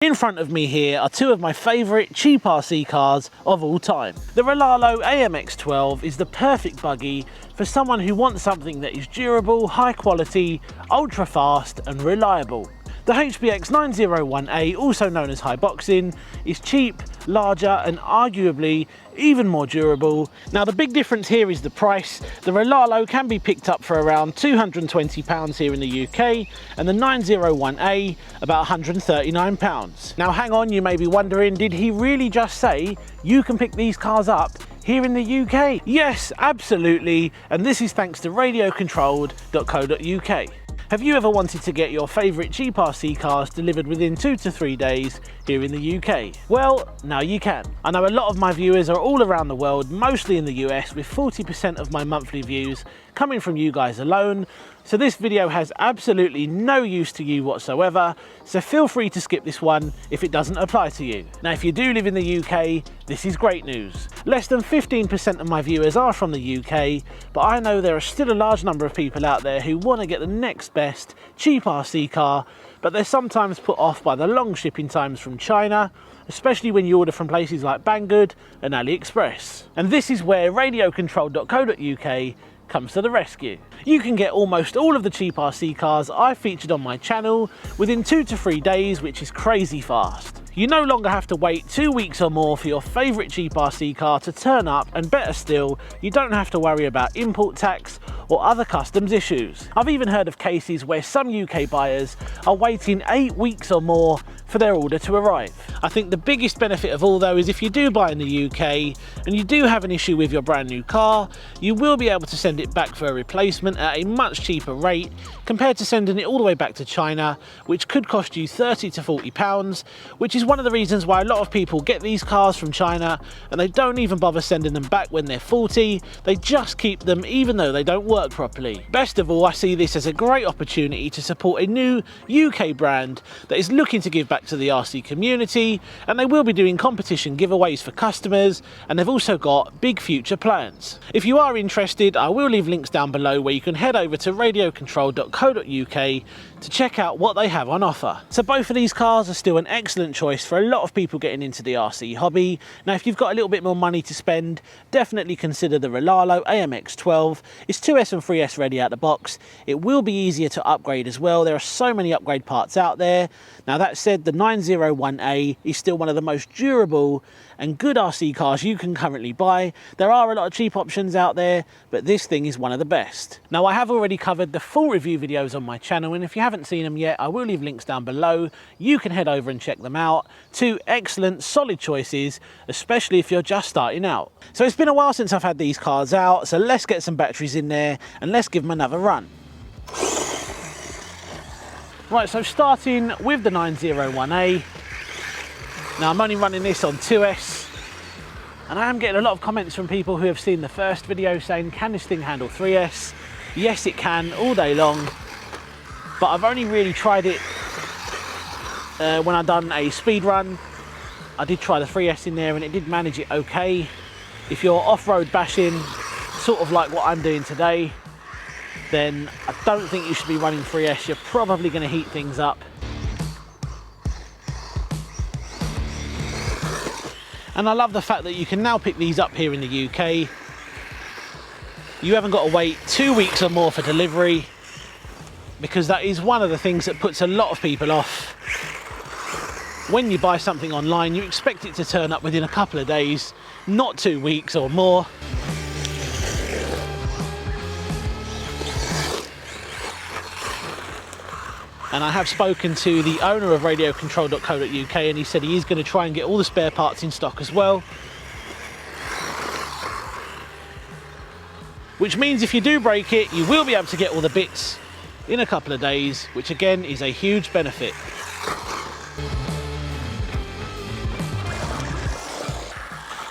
In front of me here are two of my favourite cheap RC cars of all time. The Rolalo AMX12 is the perfect buggy for someone who wants something that is durable, high quality, ultra fast and reliable. The HBX 901A, also known as high boxing, is cheap, larger and arguably even more durable. Now the big difference here is the price. The Rolalo can be picked up for around £220 here in the UK and the 901A about £139. Now hang on, you may be wondering, did he really just say you can pick these cars up here in the UK? Yes, absolutely, and this is thanks to radiocontrolled.co.uk. Have you ever wanted to get your favourite cheap RC cars delivered within 2 to 3 days here in the UK? Well, now you can. I know a lot of my viewers are all around the world, mostly in the US, with 40% of my monthly views coming from you guys alone. So this video has absolutely no use to you whatsoever, so feel free to skip this one if it doesn't apply to you. Now if you do live in the UK, this is great news. Less than 15% of my viewers are from the UK, but I know there are still a large number of people out there who want to get the next best cheap RC car, but they're sometimes put off by the long shipping times from China, especially when you order from places like Banggood and AliExpress. And this is where radiocontrolled.co.uk comes to the rescue. You can get almost all of the cheap RC cars I've featured on my channel within 2 to 3 days, which is crazy fast. You no longer have to wait 2 weeks or more for your favourite cheap RC car to turn up, and better still, you don't have to worry about import tax or other customs issues. I've even heard of cases where some UK buyers are waiting 8 weeks or more for their order to arrive. I think the biggest benefit of all though is if you do buy in the UK and you do have an issue with your brand new car, you will be able to send it back for a replacement at a much cheaper rate compared to sending it all the way back to China, which could cost you £30 to £40, which is one of the reasons why a lot of people get these cars from China and they don't even bother sending them back when they're faulty. They just keep them even though they don't work properly. Best of all, I see this as a great opportunity to support a new UK brand that is looking to give back to the RC community, and they will be doing competition giveaways for customers, and they've also got big future plans. If you are interested, I will leave links down below where you can head over to radiocontrolled.co.uk to check out what they have on offer. So both of these cars are still an excellent choice for a lot of people getting into the RC hobby. Now if you've got a little bit more money to spend, definitely consider the Rolalo AMX12. It's 2S and 3S ready out the box. It will be easier to upgrade as well. There are so many upgrade parts out there. Now that said, the 901A is still one of the most durable and good RC cars you can currently buy. There are a lot of cheap options out there, but this thing is one of the best. Now I have already covered the full review videos on my channel, and if you haven't seen them yet, I will leave links down below. You can head over and check them out. Two excellent, solid choices, especially if you're just starting out. So it's been a while since I've had these cars out, so let's get some batteries in there and let's give them another run. Right, so starting with the 901A. Now I'm only running this on 2S, and I am getting a lot of comments from people who have seen the first video saying, can this thing handle 3S? Yes, it can, all day long, but I've only really tried it when I've done a speed run. I did try the 3S in there and it did manage it okay. If you're off-road bashing, sort of like what I'm doing today, then I don't think you should be running 3S. You're probably going to heat things up. And I love the fact that you can now pick these up here in the UK. You haven't got to wait 2 weeks or more for delivery, because that is one of the things that puts a lot of people off. When you buy something online, you expect it to turn up within a couple of days, not 2 weeks or more. And I have spoken to the owner of radiocontrolled.co.uk, and he said he is going to try and get all the spare parts in stock as well. Which means if you do break it, you will be able to get all the bits in a couple of days, which again is a huge benefit.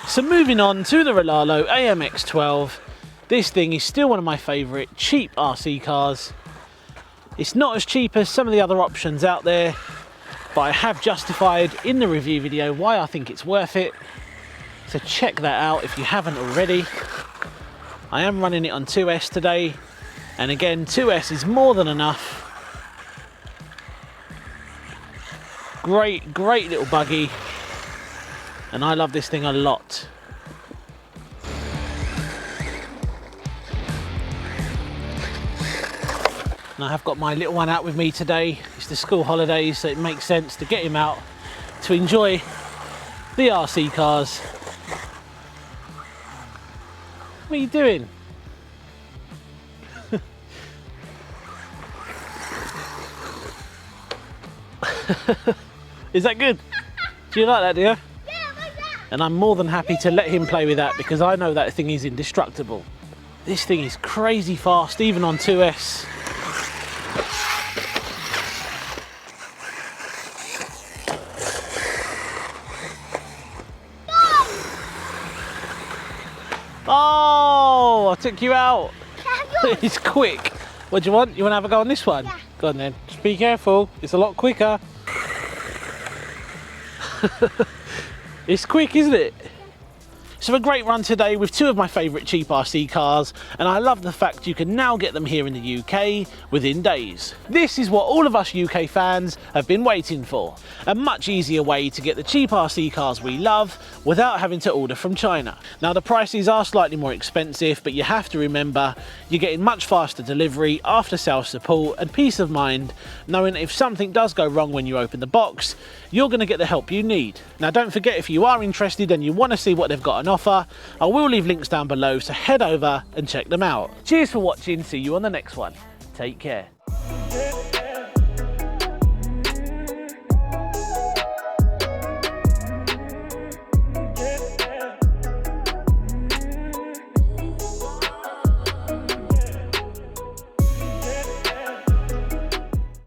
So moving on to the Rolalo AMX12. This thing is still one of my favourite cheap RC cars. It's not as cheap as some of the other options out there, but I have justified in the review video why I think it's worth it. So check that out if you haven't already. I am running it on 2S today, and again 2S is more than enough. Great little buggy. And I love this thing a lot. And I have got my little one out with me today. It's the school holidays, so it makes sense to get him out to enjoy the RC cars. What are you doing? Is that good? Do you like that, dear? Yeah, like that. And I'm more than happy to let him play with that because I know that thing is indestructible. This thing is crazy fast, even on 2S. Oh, I took you out. It's quick. What do you want? You want to have a go on this one? Yeah. Go on then. Just be careful. It's a lot quicker. It's quick, isn't it? So a great run today with two of my favourite cheap RC cars, and I love the fact you can now get them here in the UK within days. This is what all of us UK fans have been waiting for. A much easier way to get the cheap RC cars we love without having to order from China. Now the prices are slightly more expensive, but you have to remember you're getting much faster delivery, after sales support and peace of mind knowing if something does go wrong when you open the box, you're going to get the help you need. Now don't forget, if you are interested and you want to see what they've got on offer, I will leave links down below, so head over and check them out. Cheers for watching, see you on the next one. Take care.